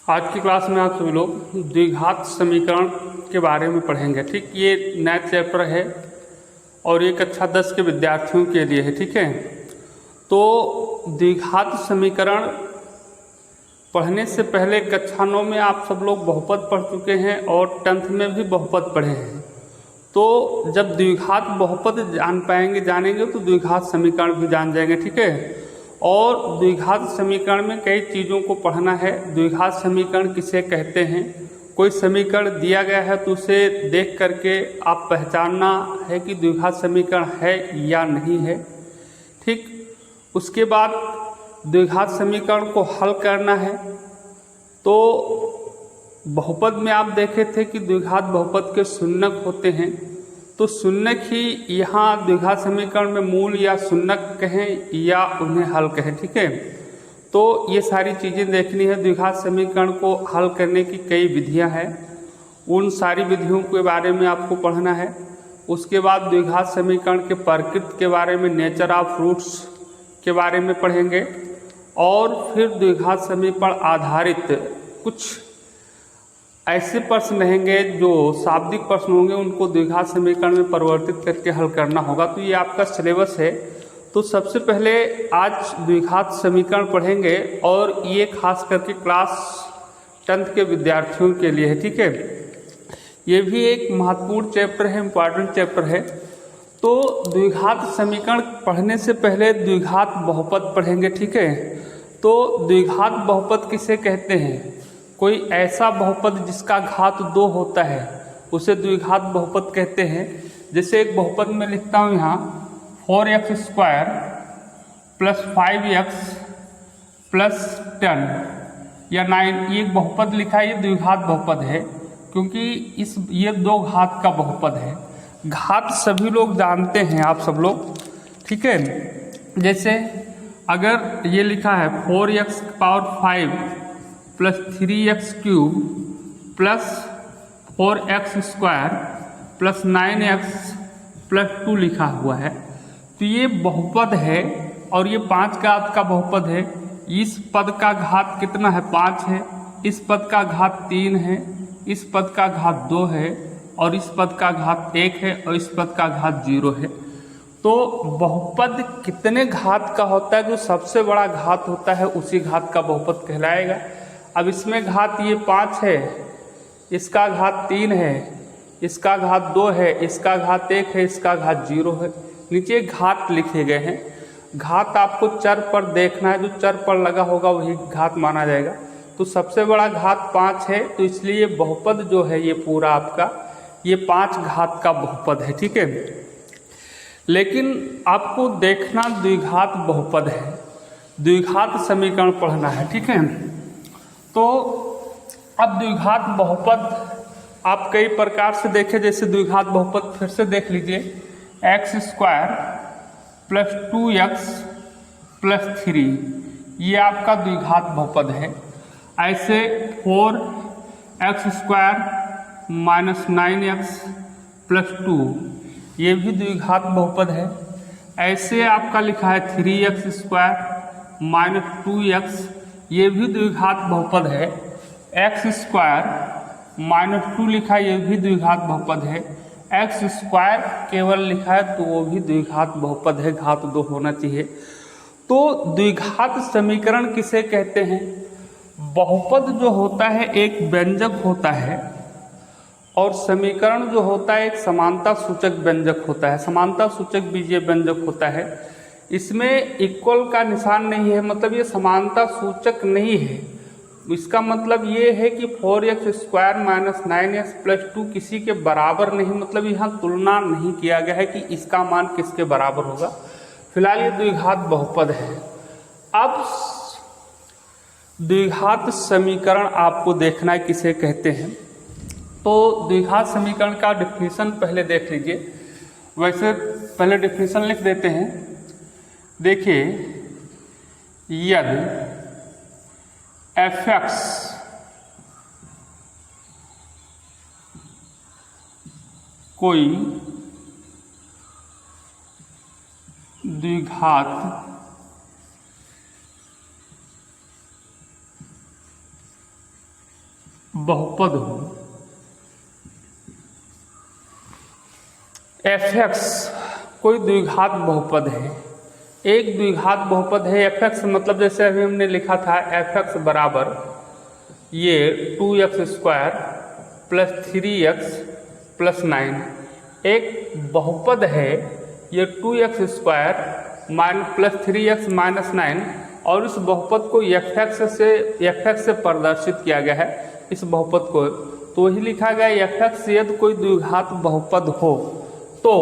आज की क्लास में आप सभी लोग द्विघात समीकरण के बारे में पढ़ेंगे। ठीक, ये नया चैप्टर है और ये कक्षा 10 के विद्यार्थियों के लिए है। ठीक है, तो द्विघात समीकरण पढ़ने से पहले कक्षा 9 में आप सब लोग बहुपद पढ़ चुके हैं और 10th में भी बहुपद पढ़े हैं। तो जब द्विघात बहुपद जानेंगे तो द्विघात समीकरण भी जान जाएंगे। ठीक है, और द्विघात समीकरण में कई चीज़ों को पढ़ना है। द्विघात समीकरण किसे कहते हैं, कोई समीकरण दिया गया है तो उसे देख करके आप पहचानना है कि द्विघात समीकरण है या नहीं है। ठीक, उसके बाद द्विघात समीकरण को हल करना है। तो बहुपद में आप देखे थे कि द्विघात बहुपद के शून्यक होते हैं, तो शून्यक ही यहाँ द्विघात समीकरण में मूल या शून्यक कहें या उन्हें हल कहें। ठीक है, तो ये सारी चीज़ें देखनी है। द्विघात समीकरण को हल करने की कई विधियां हैं, उन सारी विधियों के बारे में आपको पढ़ना है। उसके बाद द्विघात समीकरण के प्रकृति के बारे में, नेचर ऑफ रूट्स के बारे में पढ़ेंगे, और फिर द्विघात समीकरण आधारित कुछ ऐसे प्रश्न रहेंगे जो शाब्दिक प्रश्न होंगे, उनको द्विघात समीकरण में परिवर्तित करके हल करना होगा। तो ये आपका सिलेबस है। तो सबसे पहले आज द्विघात समीकरण पढ़ेंगे और ये खास करके क्लास 10th के विद्यार्थियों के लिए है। ठीक है, ये भी एक महत्वपूर्ण चैप्टर है, इम्पॉर्टेंट चैप्टर है। तो द्विघात समीकरण पढ़ने से पहले द्विघात बहुपद पढ़ेंगे। ठीक है, तो द्विघात बहुपद किसे कहते हैं, कोई ऐसा बहुपद जिसका घात 2 होता है उसे द्विघात बहुपद कहते हैं। जैसे एक बहुपद में लिखता हूँ यहाँ 4x² + 5x + 10 या 9, ये एक बहुपद लिखा है, ये द्विघात बहुपद है क्योंकि ये 2 घात का बहुपद है। घात सभी लोग जानते हैं, आप सब लोग। ठीक है, जैसे अगर ये लिखा है 4x⁵ + 3x³ + 4x² + 9x + 2 लिखा हुआ है, तो ये बहुपद है और ये 5 घात का बहुपद है। इस पद का घात कितना है, 5 है। इस पद का घात 3 है, इस पद का घात 2 है, और इस पद का घात 1 है, और इस पद का घात 0 है। तो बहुपद कितने घात का होता है, जो सबसे बड़ा घात होता है उसी घात का बहुपद कहलाएगा। अब इसमें घात ये 5 है, इसका घात 3 है, इसका घात 2 है, इसका घात 1 है, इसका घात 0 है। नीचे घात लिखे गए हैं। घात आपको चर पर देखना है, जो चर पर लगा होगा वही घात माना जाएगा। तो सबसे बड़ा घात 5 है, तो इसलिए बहुपद जो है ये पूरा आपका ये 5 घात का बहुपद है। ठीक है, लेकिन आपको देखना द्विघात बहुपद है, द्विघात समीकरण पढ़ना है। ठीक है, तो अब द्विघात बहुपद आप कई प्रकार से देखें। जैसे द्विघात बहुपद फिर से देख लीजिए, x² + 2x + 3, ये आपका द्विघात बहुपद है। ऐसे 4x² - 9x + 2, ये भी द्विघात बहुपद है। ऐसे आपका लिखा है 3x² - 2x, ये भी द्विघात बहुपद है। x² - 2 लिखा है, ये भी द्विघात बहुपद है। x² केवल लिखा है तो वो भी द्विघात बहुपद है, घात 2 होना चाहिए। तो द्विघात समीकरण किसे कहते हैं, बहुपद जो होता है एक व्यंजक होता है और समीकरण जो होता है एक समानता सूचक व्यंजक होता है, समानता सूचक बीजीय व्यंजक होता है। इसमें इक्वल का निशान नहीं है, मतलब ये समानता सूचक नहीं है। इसका मतलब ये है कि 4x² - 9x + 2 किसी के बराबर नहीं, मतलब यहाँ तुलना नहीं किया गया है कि इसका मान किसके बराबर होगा। फिलहाल ये द्विघात बहुपद है। अब द्विघात समीकरण आपको देखना है किसे कहते हैं। तो द्विघात समीकरण का डिफिनीशन पहले देख लीजिए। वैसे पहले डिफिनीशन लिख देते हैं। देखिए, यदि f(x) कोई द्विघात बहुपद हो, fx कोई द्विघात बहुपद है, एक द्विघात बहुपद है fx, मतलब जैसे अभी हमने लिखा था fx बराबर ये 2x² प्लस 3x प्लस 9, एक बहुपद है ये 2x² प्लस 3x माइनस 9, और इस बहुपद को fx से प्रदर्शित किया गया है इस बहुपद को, तो वही लिखा गया fx यदि कोई द्विघात बहुपद हो तो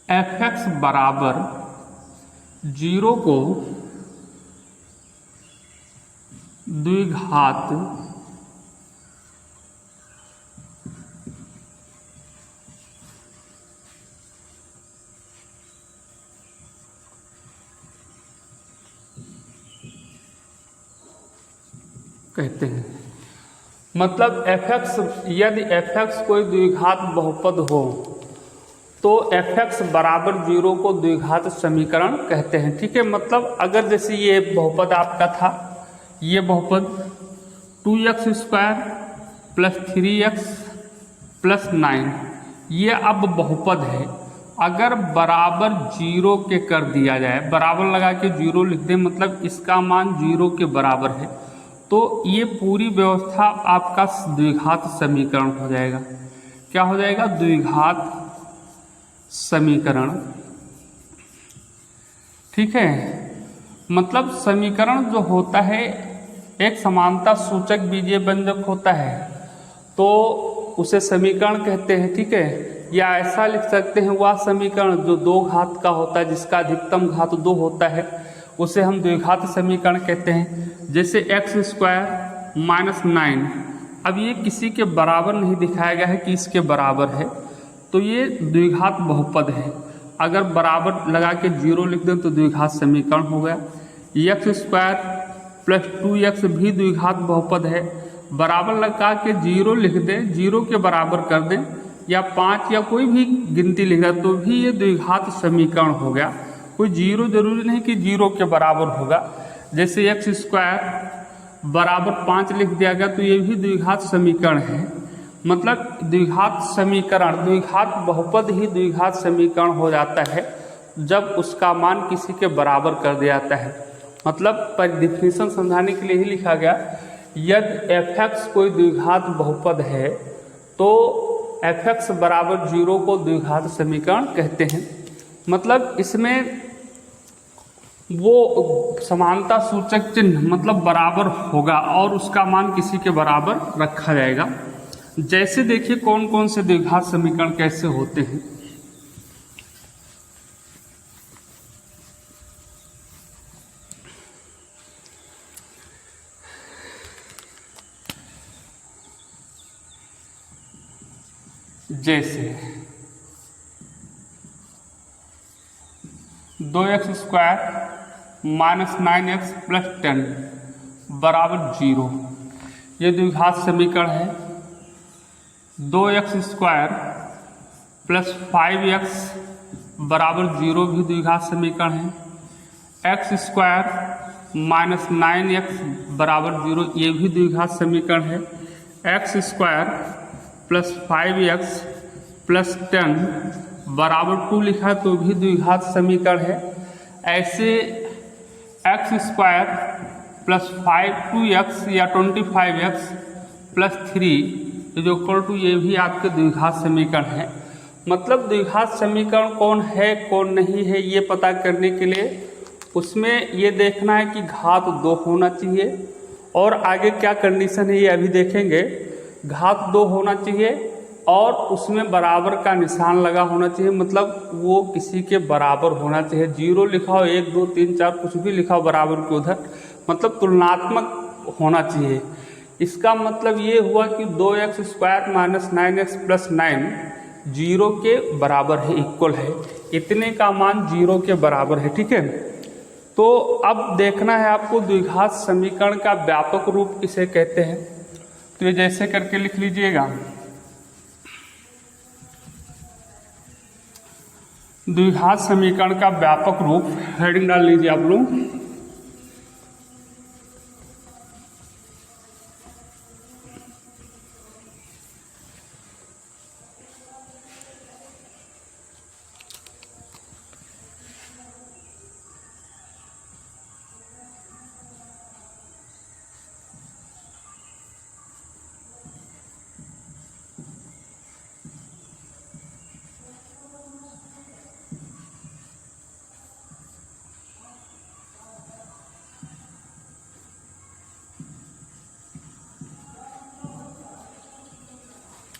fx बराबर 0 को द्विघात कहते हैं। मतलब यदि fx कोई द्विघात बहुपद हो तो fx बराबर 0 को द्विघात समीकरण कहते हैं। ठीक है, मतलब अगर जैसे ये बहुपद आपका था, ये बहुपद 2x² प्लस 3x प्लस 9, ये अब बहुपद है, अगर बराबर 0 के कर दिया जाए, बराबर लगा के 0 लिख दें, मतलब इसका मान 0 के बराबर है, तो ये पूरी व्यवस्था आपका द्विघात समीकरण हो जाएगा। क्या हो जाएगा? द्विघात समीकरण। ठीक है, मतलब समीकरण जो होता है एक समानता सूचक बीजीय व्यंजक होता है तो उसे समीकरण कहते हैं। ठीक है, या ऐसा लिख सकते हैं वह समीकरण जो 2 घात का होता है, जिसका अधिकतम घात 2 होता है, उसे हम द्विघात समीकरण कहते हैं। जैसे x² माइनस 9, अब ये किसी के बराबर नहीं दिखाया गया है कि इसके बराबर है, तो ये द्विघात बहुपद है। अगर बराबर लगा के 0 लिख दें तो द्विघात समीकरण हो गया। x² प्लस 2x भी द्विघात बहुपद है, बराबर लगा के 0 लिख दें, 0 के बराबर कर दें, या 5 या कोई भी गिनती लिख दें तो भी ये द्विघात समीकरण हो गया। कोई 0 जरूरी नहीं कि 0 के बराबर होगा। जैसे x² बराबर 5 लिख दिया गया तो ये भी द्विघात समीकरण है। मतलब द्विघात समीकरण, द्विघात बहुपद ही द्विघात समीकरण हो जाता है जब उसका मान किसी के बराबर कर दिया जाता है। मतलब पर डिफिनेशन समझाने के लिए ही लिखा गया, यदि fx कोई द्विघात बहुपद है तो fx बराबर 0 को द्विघात समीकरण कहते हैं। मतलब इसमें वो समानता सूचक चिन्ह मतलब बराबर होगा और उसका मान किसी के बराबर रखा जाएगा। जैसे देखिए कौन कौन से द्विघात समीकरण कैसे होते हैं। जैसे 2x² माइनस 9x प्लस 10 बराबर 0, ये द्विघात समीकरण है। 2x² प्लस 5x बराबर 0 भी द्विघात समीकरण है। x² माइनस 9x बराबर 0, ये भी द्विघात समीकरण है। x² प्लस 5x प्लस 10 बराबर 2 लिखा तो भी द्विघात समीकरण है। ऐसे x² प्लस 2x या 25x प्लस 3 जो इक्वल टू ये भी आपके द्विघात समीकरण है। मतलब द्विघात समीकरण कौन है कौन नहीं है ये पता करने के लिए उसमें ये देखना है कि घात 2 होना चाहिए, और आगे क्या कंडीशन है ये अभी देखेंगे। घात 2 होना चाहिए और उसमें बराबर का निशान लगा होना चाहिए, मतलब वो किसी के बराबर होना चाहिए। 0 लिखा हो, 1 2 3 4 कुछ भी लिखा हो बराबर के उधर, मतलब तुलनात्मक होना चाहिए। इसका मतलब ये हुआ कि 2x² माइनस 9x प्लस 9 0 के बराबर है, इक्वल है, इतने का मान 0 के बराबर है। ठीक है, तो अब देखना है आपको द्विघात समीकरण का व्यापक रूप किसे कहते हैं। तो ये जैसे करके लिख लीजिएगा, द्विघात समीकरण का व्यापक रूप, हेडिंग डाल लीजिए आप लोग।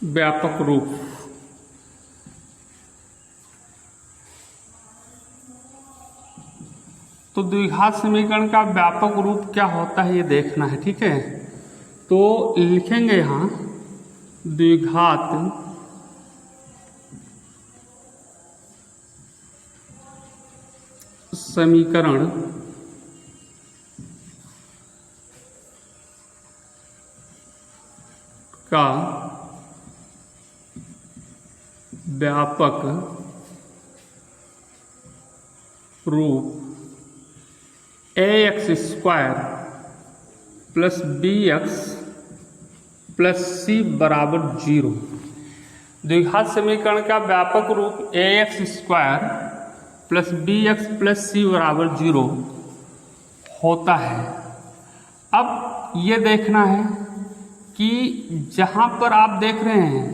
व्यापक रूप। तो द्विघात समीकरण का व्यापक रूप क्या होता है ये देखना है, ठीक है। तो लिखेंगे यहाँ द्विघात समीकरण का व्यापक रूप ax square plus bx plus c बराबर 0। द्विघात समीकरण का व्यापक रूप ax square plus bx plus c बराबर 0 होता है। अब ये देखना है कि जहाँ पर आप देख रहे हैं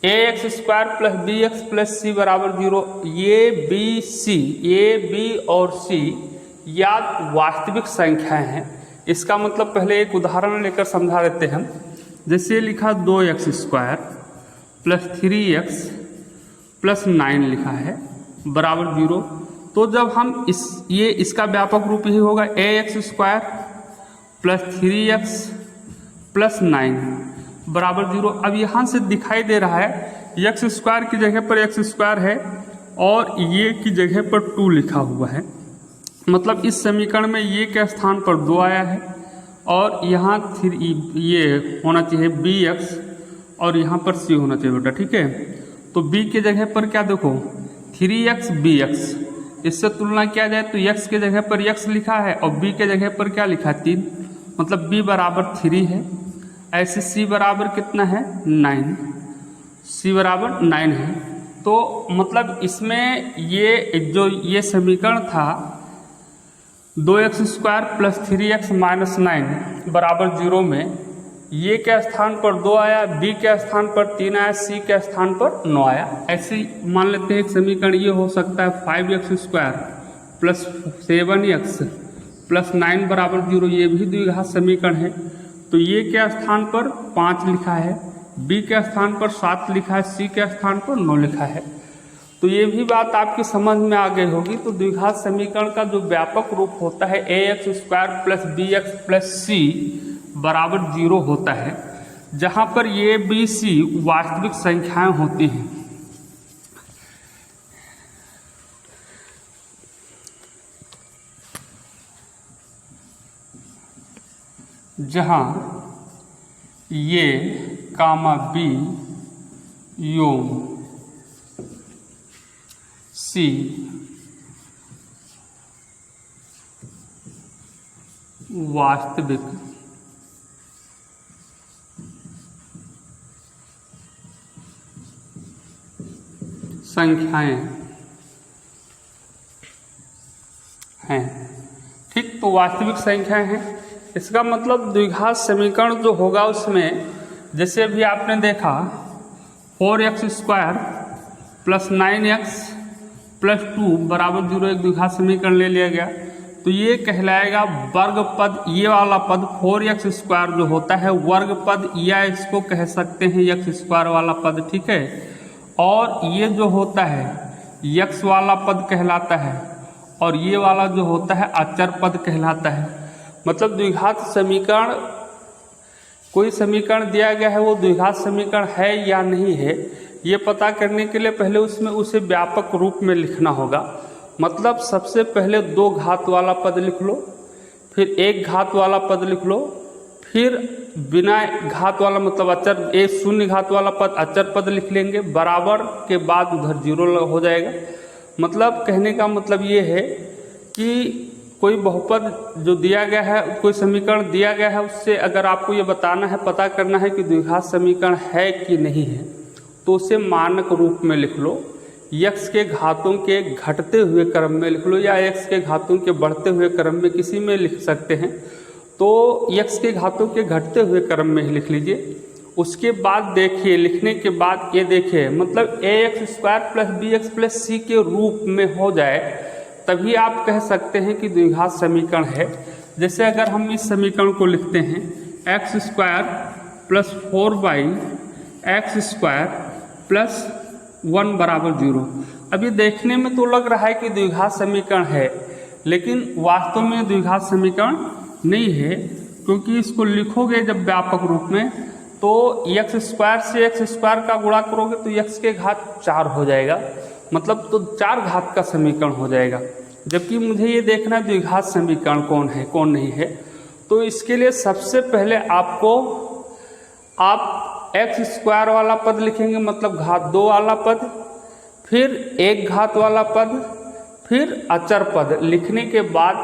ax square plus bx plus c बराबर 0, ये b और c या वास्तविक संख्याएं हैं। इसका मतलब पहले एक उदाहरण लेकर समझा देते हैं। जैसे लिखा 2x square plus 3x plus 9 लिखा है बराबर 0। तो जब हम इसका व्यापक रूप ही होगा ax square plus 3x plus 9 बराबर 0। अब यहाँ से दिखाई दे रहा है x स्क्वायर की जगह पर x स्क्वायर है और ये की जगह पर 2 लिखा हुआ है। मतलब इस समीकरण में ये के स्थान पर 2 आया है और यहाँ ये होना चाहिए bx और यहाँ पर c होना चाहिए बेटा, ठीक है। तो b के जगह पर क्या देखो 3x bx, इससे तुलना किया जाए तो x के जगह पर x लिखा है और b के जगह पर क्या लिखा है 3, मतलब b बराबर 3 है। ऐसे c बराबर कितना है 9, c बराबर 9 है। तो मतलब इसमें ये समीकरण था 2x square plus 3x minus 9 बराबर 0 में ये के स्थान पर 2 आया, b के स्थान पर 3 आया, c के स्थान पर 9 आया। ऐसे ही मान लेते हैं एक समीकरण ये हो सकता है 5x square plus 7x plus 9 बराबर 0, ये भी द्विघात समीकरण है। तो ये के स्थान पर 5 लिखा है, b के स्थान पर 7 लिखा है, c के स्थान पर 9 लिखा है। तो ये भी बात आपकी समझ में आ गई होगी। तो द्विघात समीकरण का जो व्यापक रूप होता है ax square plus bx plus c बराबर 0 होता है, जहाँ पर ये b c वास्तविक संख्याएं होती हैं। जहाँ ये कामा b योग C वास्तविक संख्याएं हैं, ठीक। तो वास्तविक संख्याएं हैं, इसका मतलब द्विघात समीकरण जो होगा उसमें जैसे अभी आपने देखा 4x square plus 9x plus 2 बराबर 0 एक द्विघात समीकरण ले लिया गया। तो ये कहलाएगा वर्ग पद। ये वाला पद 4x स्क्वायर जो होता है वर्ग पद, या इसको कह सकते हैं x स्क्वायर वाला पद, ठीक है। और ये जो होता है x वाला पद कहलाता है और ये वाला जो होता है अचर पद कहलाता है। मतलब द्विघात समीकरण, कोई समीकरण दिया गया है वो द्विघात समीकरण है या नहीं है, ये पता करने के लिए पहले उसमें उसे व्यापक रूप में लिखना होगा। मतलब सबसे पहले 2 घात वाला पद लिख लो, फिर 1 घात वाला पद लिख लो, फिर बिना घात वाला मतलब अचर 1 शून्य घात वाला पद अचर पद लिख लेंगे, बराबर के बाद उधर 0 हो जाएगा। मतलब कहने का मतलब ये है कि कोई बहुपद जो दिया गया है, कोई समीकरण दिया गया है, उससे अगर आपको ये बताना है, पता करना है कि द्विघात समीकरण है कि नहीं है, तो उसे मानक रूप में लिख लो। x के घातों के घटते हुए क्रम में लिख लो या x के घातों के बढ़ते हुए क्रम में, किसी में लिख सकते हैं। तो x के घातों के घटते हुए क्रम में ही लिख लीजिए। उसके बाद देखिए, लिखने के बाद ये देखिए, मतलब ax square plus bx plus c के रूप में हो जाए तभी आप कह सकते हैं कि द्विघात समीकरण है। जैसे अगर हम इस समीकरण को लिखते हैं x square plus 4y x square plus 1 बराबर 0। अब ये देखने में तो लग रहा है कि द्विघात समीकरण है, लेकिन वास्तव में द्विघात समीकरण नहीं है, क्योंकि इसको लिखोगे जब व्यापक रूप में तो एक्स स्क्वायर से एक्स स्क्वायर का गुणा करोगे तो एक्स के घात 4 हो जाएगा, मतलब तो 4 घात का समीकरण हो जाएगा। जबकि मुझे ये देखना द्विघात समीकरण कौन है कौन नहीं है। तो इसके लिए सबसे पहले आप एक्स स्क्वायर वाला पद लिखेंगे, मतलब घात 2 वाला पद, फिर एक घात वाला पद, फिर अचर पद लिखने के बाद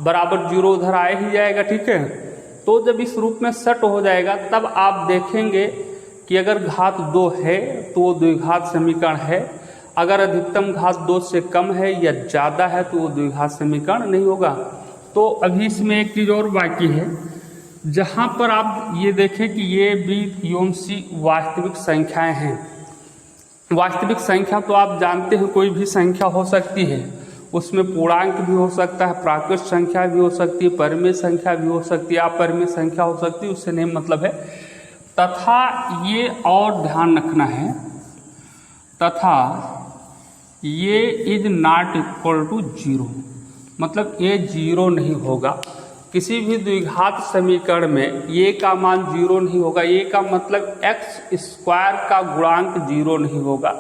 बराबर 0 उधर आ ही जाएगा, ठीक है। तो जब इस रूप में सेट हो जाएगा तब आप देखेंगे कि अगर घात 2 है तो वो द्विघात समीकरण है, अगर अधिकतम घात 2 से कम है या ज़्यादा है तो वो द्विघात समीकरण नहीं होगा। तो अभी इसमें एक चीज़ और बाकी है, जहाँ पर आप ये देखें कि ये बी एवं सी वास्तविक संख्याएं हैं। वास्तविक संख्या तो आप जानते हैं कोई भी संख्या हो सकती है, उसमें पूर्णांक भी हो सकता है, प्राकृत संख्या भी हो सकती है, परिमेय संख्या भी हो सकती है, अपरिमेय संख्या हो सकती है, उससे नहीं मतलब है। तथा ये और ध्यान रखना है, तथा ये इज नॉट इक्वल टू 0, मतलब ये 0 नहीं होगा। किसी भी द्विघात समीकरण में ये का मान 0 नहीं होगा। ये का मतलब एक्स स्क्वायर का गुणांक 0 नहीं होगा।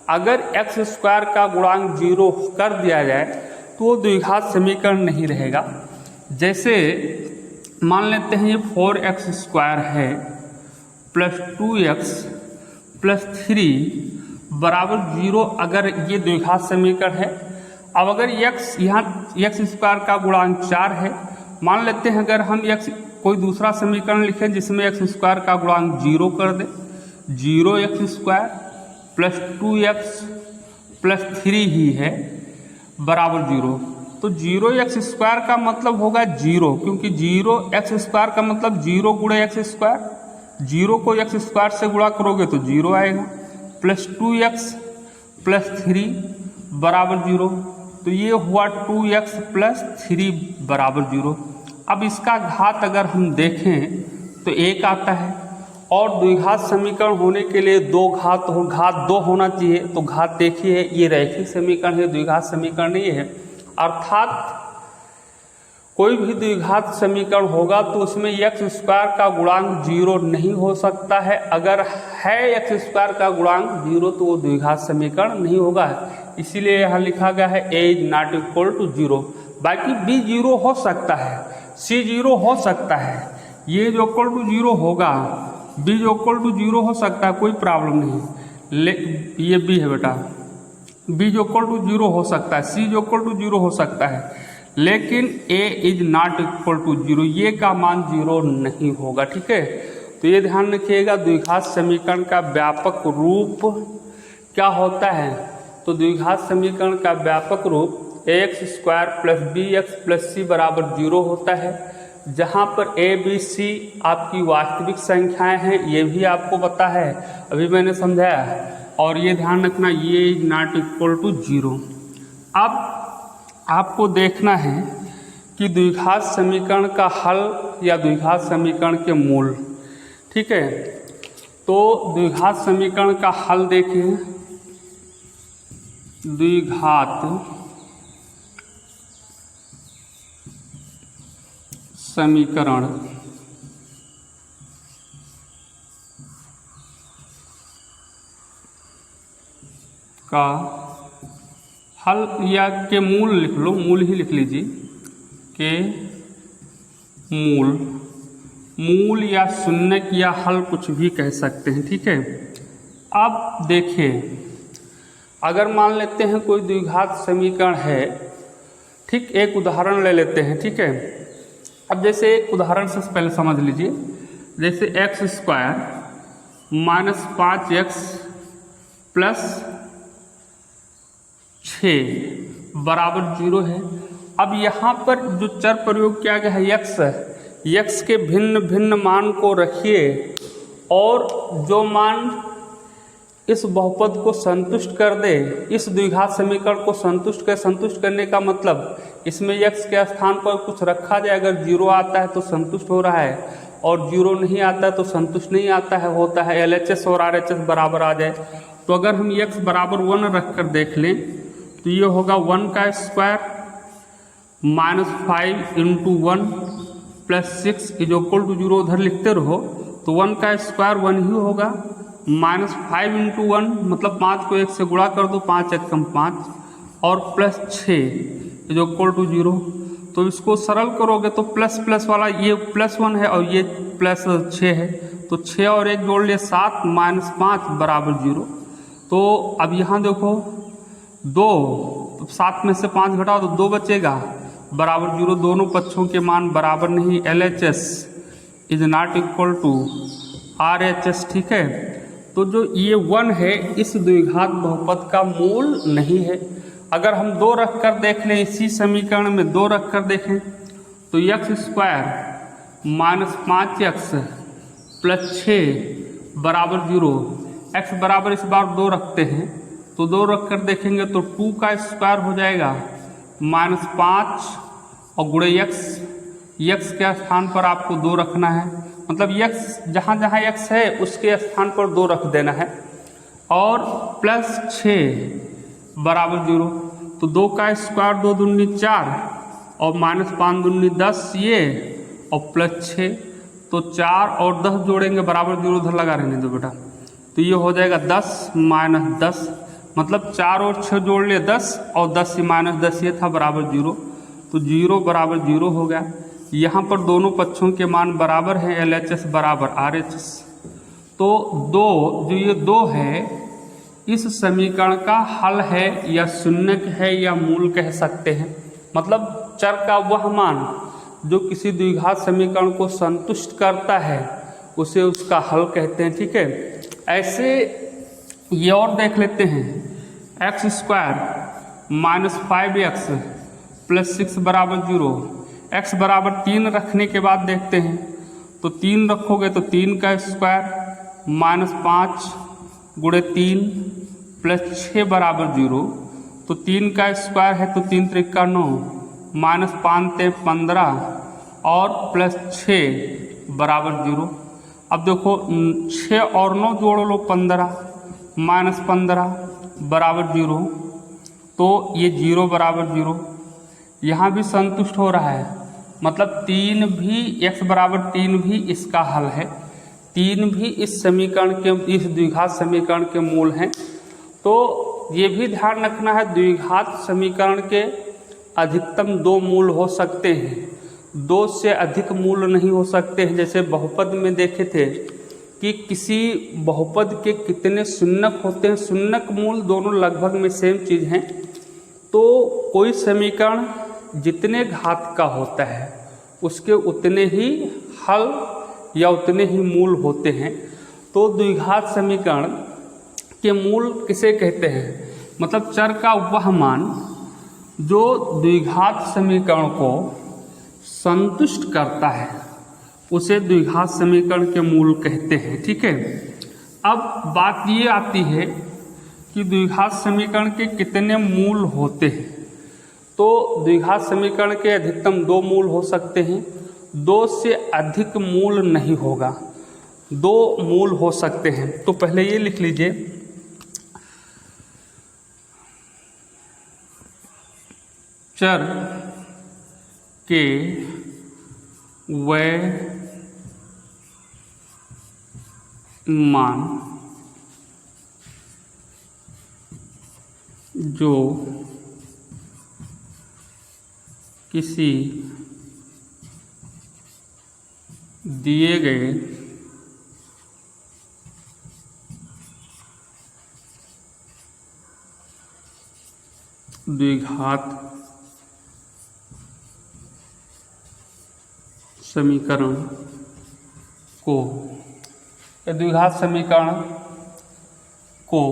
अगर एक्स स्क्वायर का गुणांक 0 कर दिया जाए तो वो द्विघात समीकरण नहीं रहेगा। जैसे मान लेते हैं ये 4x स्क्वायर है प्लस 2x प्लस 3 बराबर 0, अगर ये द्विघात समीकरण है। अब अगर यहाँ एक्स स्क्वायर का गुणांक 4 है, मान लेते हैं अगर हम कोई दूसरा समीकरण लिखें जिसमें एक्स स्क्वायर का गुणांक 0 कर दे, 0x square plus 2x plus 3 ही है बराबर 0। तो 0x स्क्वायर का मतलब होगा 0, क्योंकि 0x स्क्वायर का मतलब 0 गुणे एक्स स्क्वायर, 0 को एक्स स्क्वायर से गुणा करोगे तो 0 आएगा, प्लस 2x प्लस 3 बराबर 0। तो ये हुआ 2x प्लस 3 बराबर 0। अब इसका घात अगर हम देखें तो 1 आता है, और द्विघात समीकरण होने के लिए घात 2 होना चाहिए। तो घात देखिए ये रैखिक समीकरण है, द्विघात समीकरण नहीं है। अर्थात कोई भी द्विघात समीकरण होगा तो उसमें एक्स स्क्वायर का गुणांक 0 नहीं हो सकता है। अगर है एक्स स्क्वायर का गुणांक 0 तो वो द्विघात समीकरण नहीं होगा। इसीलिए यहाँ लिखा गया है ए इज नॉट इक्वल टू 0। बाकी बी 0 हो सकता है, सी 0 हो सकता है, ये जो इक्वल टू 0 होगा, बी जो इक्वल टू 0 हो सकता है, कोई प्रॉब्लम नहीं। ये बी है बेटा, बी जो इक्वल टू 0 हो सकता है, सी जो इक्वल टू 0 हो सकता है, लेकिन ए इज नॉट इक्वल टू 0, ये का मान 0 नहीं होगा, ठीक है। तो ये ध्यान रखिएगा, द्विघात समीकरण का व्यापक रूप क्या होता है। तो द्विघात समीकरण का व्यापक रूप x square plus b x plus c बराबर 0 होता है, जहाँ पर ए बी सी आपकी वास्तविक संख्याएं हैं, ये भी आपको पता है, अभी मैंने समझाया। और ये ध्यान रखना, ये इज नॉट इक्वल टू 0। अब आपको देखना है कि द्विघात समीकरण का हल या द्विघात समीकरण के मूल, ठीक है। तो द्विघात समीकरण का हल देखिए, द्विघात समीकरण का हल या के मूल लिख लो, मूल ही लिख लीजिए, के मूल या शून्य या हल कुछ भी कह सकते हैं, ठीक है। अब देखिए, अगर मान लेते हैं कोई द्विघात समीकरण है, ठीक, एक उदाहरण ले लेते हैं, ठीक है। अब जैसे एक उदाहरण से पहले समझ लीजिए, जैसे x square minus 5x plus 6 बराबर 0 है। अब यहाँ पर जो चर प्रयोग किया गया है x के भिन्न भिन्न मान को रखिए, और जो मान इस बहुपद को संतुष्ट कर दे, इस द्विघात समीकरण को संतुष्ट करने का मतलब इसमें x के स्थान पर कुछ रखा जाए, अगर 0 आता है तो संतुष्ट हो रहा है, और 0 नहीं आता तो संतुष्ट नहीं आता है, होता है LHS और RHS बराबर आ जाए। तो अगर हम x बराबर 1 रख कर देख लें तो ये होगा 1 का square -5 into 1 plus 6 is equal to 0। उधर लिखते रहो तो 1 का स्क्वायर 1 ही होगा, -5 इंटू 1 मतलब 5 को 1 से गुणा कर दो, 5 1 कम 5 और प्लस 6 इज इक्वल टू 0। तो इसको सरल करोगे तो प्लस प्लस वाला ये +1 है और ये प्लस 6 है, तो 6 और 1 जोड़ लिए 7 -5 बराबर 0। तो अब यहाँ देखो 2, तो 7 में से 5 घटाओ तो 2 बचेगा बराबर 0। दोनों पक्षों के मान बराबर नहीं, LHS is not equal to RHS, ठीक है। तो जो ये 1 है इस द्विघात बहुपद का मूल नहीं है। अगर हम 2 रख कर देख लें, इसी समीकरण में 2 रख कर देखें तो x स्क्वायर -5x प्लस 6 बराबर 0। x बराबर इस बार 2 रखते हैं तो 2 रख कर देखेंगे तो 2 का स्क्वायर हो जाएगा -5 और गुणे x के स्थान पर आपको 2 रखना है, मतलब x जहाँ जहाँ x है उसके स्थान पर 2 रख देना है, और प्लस 6 बराबर 0। तो 2 का स्क्वायर 2 दूनी 4 और -5 दूनी 10 ये और प्लस 6, तो 4 और 10 जोड़ेंगे बराबर 0, उधर लगा रहने दो बेटा। तो ये हो जाएगा 10 - 10, मतलब 4 और 6 जोड़ लिए 10 और 10 से -10 ये था बराबर 0। तो 0 बराबर 0 हो गया। यहाँ पर दोनों पक्षों के मान बराबर हैं, LHS बराबर RHS। तो 2 जो ये 2 है इस समीकरण का हल है या शून्यक है या मूल कह सकते हैं। मतलब चर का वह मान जो किसी द्विघात समीकरण को संतुष्ट करता है उसे उसका हल कहते हैं, ठीक है। ऐसे ये और देख लेते हैं, x स्क्वायर -5x प्लस 6 बराबर 0। x बराबर 3 रखने के बाद देखते हैं तो 3 रखोगे तो 3 का स्क्वायर -5 गुणे 3 प्लस 6 बराबर 0। तो 3 का स्क्वायर है तो 3 त्रिका 9 -5 ते 15 और प्लस 6 बराबर 0। अब देखो 6 और 9 जोड़ लो 15 -15 बराबर 0। तो ये 0 बराबर 0 यहाँ भी संतुष्ट हो रहा है, मतलब 3 भी x बराबर 3 भी इसका हल है, 3 भी इस समीकरण के इस द्विघात समीकरण के मूल हैं। तो ये भी ध्यान रखना है द्विघात समीकरण के अधिकतम 2 मूल हो सकते हैं, 2 से अधिक मूल नहीं हो सकते हैं। जैसे बहुपद में देखे थे कि किसी बहुपद के कितने शून्यक होते हैं, शून्यक मूल दोनों लगभग में सेम चीज़ हैं। तो कोई समीकरण जितने घात का होता है उसके उतने ही हल या उतने ही मूल होते हैं। तो द्विघात समीकरण के मूल किसे कहते हैं, मतलब चर का वह मान जो द्विघात समीकरण को संतुष्ट करता है उसे द्विघात समीकरण के मूल कहते हैं, ठीक है। अब बात ये आती है कि द्विघात समीकरण के कितने मूल होते हैं। तो द्विघात समीकरण के अधिकतम 2 मूल हो सकते हैं, 2 से अधिक मूल नहीं होगा, 2 मूल हो सकते हैं। तो पहले ये लिख लीजिए, चर के वह मान जो किसी दिए गए द्विघात समीकरण को द्विघात समीकरण को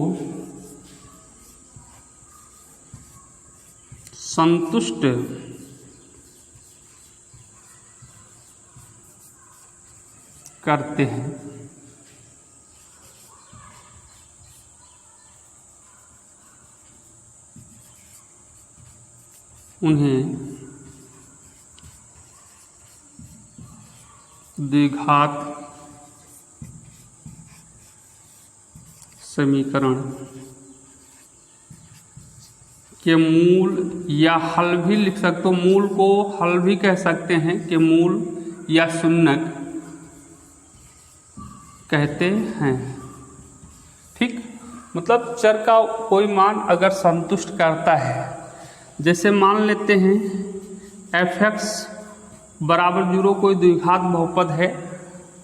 संतुष्ट करते हैं, उन्हें द्विघात समीकरण के मूल या हल भी लिख सकते हो, मूल को हल भी कह सकते हैं कि मूल या शून्यक कहते हैं। ठीक, मतलब चर का कोई मान अगर संतुष्ट करता है, जैसे मान लेते हैं f(x) बराबर 0 कोई द्विघात बहुपद है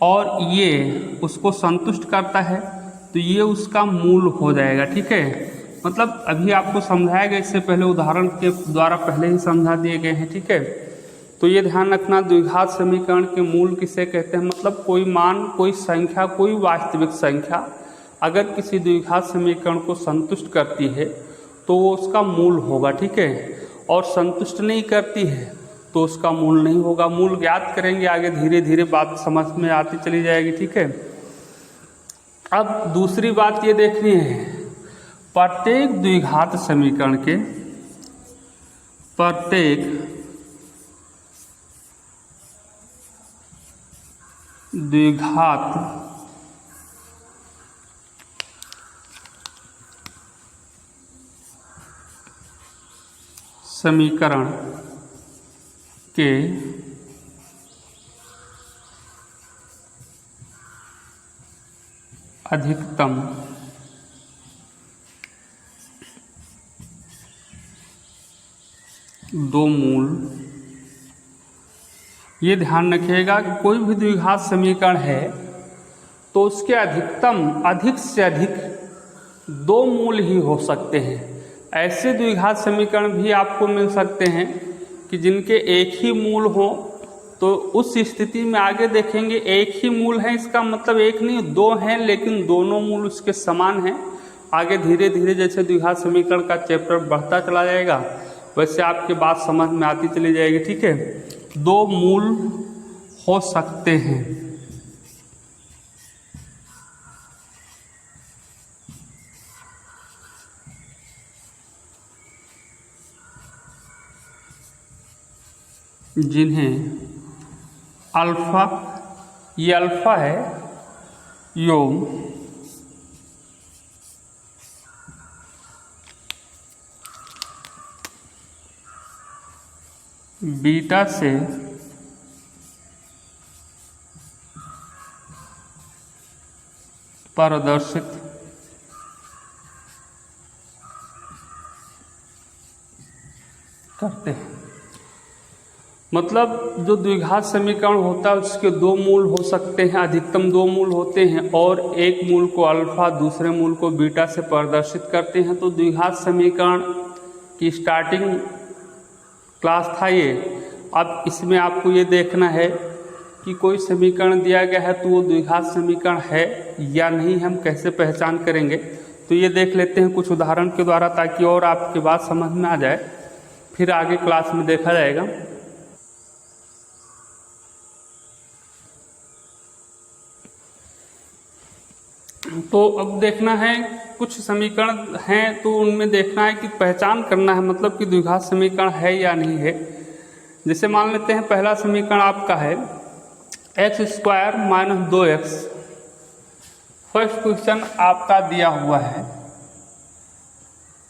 और ये उसको संतुष्ट करता है, तो ये उसका मूल हो जाएगा। ठीक है, मतलब अभी आपको समझाया गया, इससे पहले उदाहरण के द्वारा पहले ही समझा दिए गए हैं। ठीक है, तो ये ध्यान रखना, द्विघात समीकरण के मूल किसे कहते हैं, मतलब कोई मान, कोई संख्या, कोई वास्तविक संख्या अगर किसी द्विघात समीकरण को संतुष्ट करती है तो वो उसका मूल होगा। ठीक है, और संतुष्ट नहीं करती है तो उसका मूल नहीं होगा। मूल ज्ञात करेंगे आगे, धीरे धीरे बात समझ में आती चली जाएगी। ठीक है, अब दूसरी बात ये देखनी है, प्रत्येक द्विघात समीकरण के प्रत्येक द्विघात समीकरण के अधिकतम दो मूल, ये ध्यान रखिएगा कि कोई भी द्विघात समीकरण है तो उसके अधिकतम, अधिक से अधिक दो मूल ही हो सकते हैं। ऐसे द्विघात समीकरण भी आपको मिल सकते हैं कि जिनके एक ही मूल हो, तो उस स्थिति में आगे देखेंगे एक ही मूल है, इसका मतलब एक नहीं दो हैं, लेकिन दोनों मूल उसके समान हैं। आगे धीरे धीरे जैसे द्विघात समीकरण का चैप्टर बढ़ता चला जाएगा वैसे आपके बात समझ में आती चली जाएगी। ठीक है, दो मूल हो सकते हैं। जिन्हें अल्फा, ये अल्फा है, योग बीटा से प्रदर्शित करते हैं। मतलब जो द्विघात समीकरण होता है उसके दो मूल हो सकते हैं, अधिकतम दो मूल होते हैं, और एक मूल को अल्फा, दूसरे मूल को बीटा से प्रदर्शित करते हैं। तो द्विघात समीकरण की स्टार्टिंग क्लास था ये। अब इसमें आपको ये देखना है कि कोई समीकरण दिया गया है तो वो द्विघात समीकरण है या नहीं, हम कैसे पहचान करेंगे। तो ये देख लेते हैं कुछ उदाहरण के द्वारा, ताकि और आपकी बात समझ में आ जाए, फिर आगे क्लास में देखा जाएगा। तो अब देखना है, कुछ समीकरण हैं तो उनमें देखना है कि पहचान करना है, मतलब कि द्विघात समीकरण है या नहीं है। जैसे मान लेते हैं पहला समीकरण आपका है x² - 2x। फर्स्ट क्वेश्चन आपका दिया हुआ है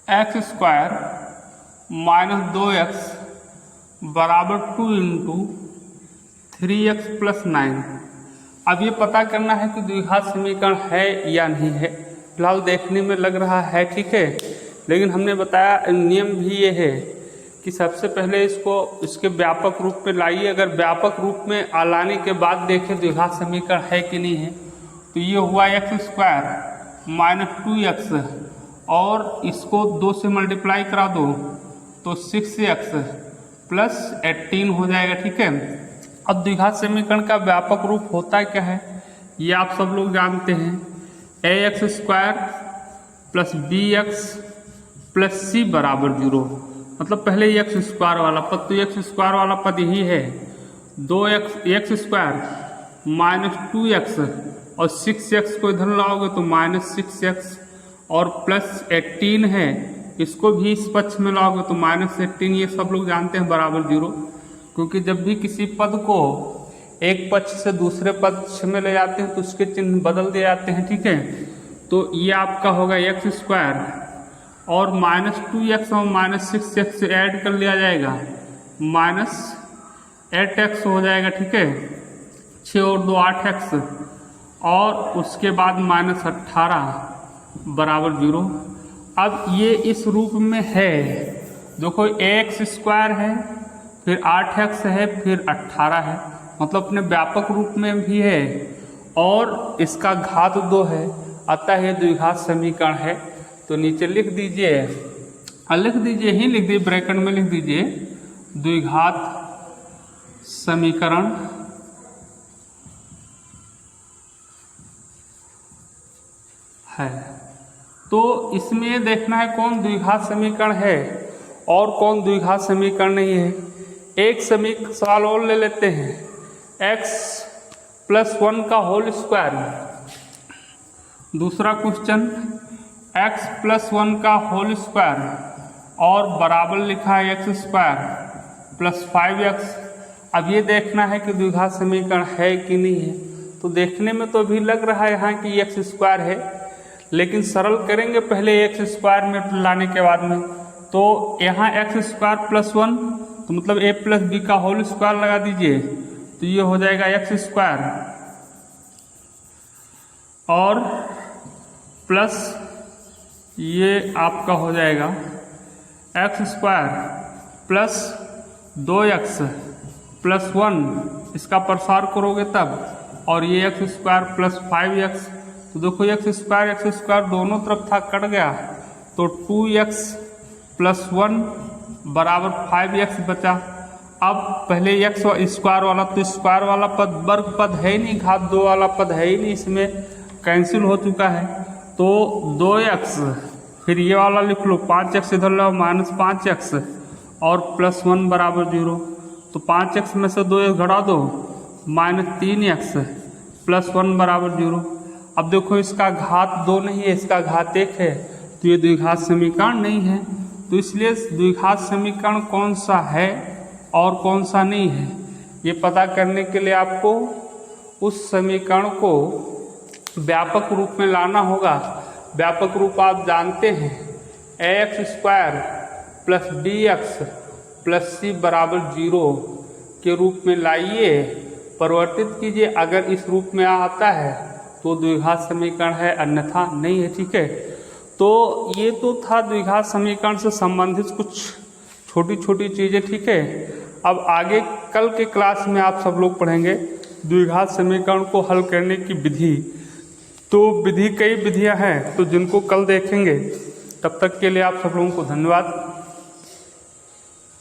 x² - 2x बराबर 2 × 3x + 9। अब ये पता करना है कि द्विघात समीकरण है या नहीं है। फिलहाल देखने में लग रहा है, ठीक है, लेकिन हमने बताया नियम भी ये है कि सबसे पहले इसको इसके व्यापक रूप में लाइए। अगर व्यापक रूप में लाने के बाद देखें द्विघात समीकरण है कि नहीं है, तो ये हुआ x² - 2x और इसको 2 से मल्टीप्लाई करा दो तो 6x + 18 हो जाएगा। ठीक है, अब द्विघात समीकरण का व्यापक रूप होता क्या है ये आप सब लोग जानते हैं, ax² + bx + c बराबर 0। मतलब पहले x² वाला पद, तो x² वाला पद यही है, 2x² - 2x और 6x को इधर लाओगे तो -6x और +18 है, इसको भी इस पक्ष में लाओगे तो -18। ये सब लोग जानते हैं बराबर 0, क्योंकि जब भी किसी पद को एक पक्ष से दूसरे पक्ष में ले जाते हैं तो उसके चिन्ह बदल दिए जाते हैं, ठीक है। तो ये आपका होगा एक्स स्क्वायर और -2x और -6x ऐड कर लिया जाएगा, -8x हो जाएगा, ठीक है। 6 और 2 8x और उसके बाद -18 बराबर 0। अब ये इस रूप में है, देखो एक्स स्क्वायर है, फिर 8x है, फिर 18 है, मतलब अपने व्यापक रूप में भी है और इसका घात 2 है, अतः ये द्विघात समीकरण है। तो नीचे लिख दीजिए, लिख दीजिए ब्रैकेट में लिख दीजिए द्विघात समीकरण है। तो इसमें देखना है कौन द्विघात समीकरण है और कौन द्विघात समीकरण नहीं है। एक सवाल और ले लेते हैं, x+1 का होल स्क्वायर। दूसरा क्वेश्चन x+1 का होल स्क्वायर और बराबर लिखा है x² + 5x। अब ये देखना है कि द्विघात समीकरण है कि नहीं है। तो देखने में तो अभी लग रहा है यहाँ कि x² है, लेकिन सरल करेंगे पहले x² में लाने के बाद में। तो यहाँ x² + 1 तो मतलब a + b का होल स्क्वायर लगा दीजिए, तो ये हो जाएगा x² और प्लस ये आपका हो जाएगा x² + 2x + 1, इसका प्रसार करोगे तब, और ये x² + 5x। तो देखो x² दोनों तरफ था, कट गया, तो 2x + 1 बराबर 5x बचा। अब पहले x² वाला, तो स्क्वायर वाला पद वर्ग पद है ही नहीं, घात 2 वाला पद है ही नहीं, इसमें कैंसिल हो चुका है। तो 2x, फिर ये वाला लिख लो 5x इधर लो, -5x और +1 बराबर 0। तो 5x में से 2x घटा दो, -3x + 1 बराबर 0। अब देखो इसका घात 2 नहीं है, इसका घात 1 है, तो ये द्विघात समीकरण नहीं है। तो इसलिए द्विघात समीकरण कौन सा है और कौन सा नहीं है, ये पता करने के लिए आपको उस समीकरण को व्यापक रूप में लाना होगा। व्यापक रूप आप जानते हैं, ax² + bx + c बराबर 0 के रूप में लाइए, परिवर्तित कीजिए। अगर इस रूप में आता है तो द्विघात समीकरण है, अन्यथा नहीं है, ठीक है। तो ये तो था द्विघात समीकरण से संबंधित कुछ छोटी छोटी चीज़ें, ठीक है। अब आगे कल के क्लास में आप सब लोग पढ़ेंगे द्विघात समीकरण को हल करने की विधि। तो विधि कई विधियां हैं, तो जिनको कल देखेंगे। तब तक के लिए आप सब लोगों को धन्यवाद।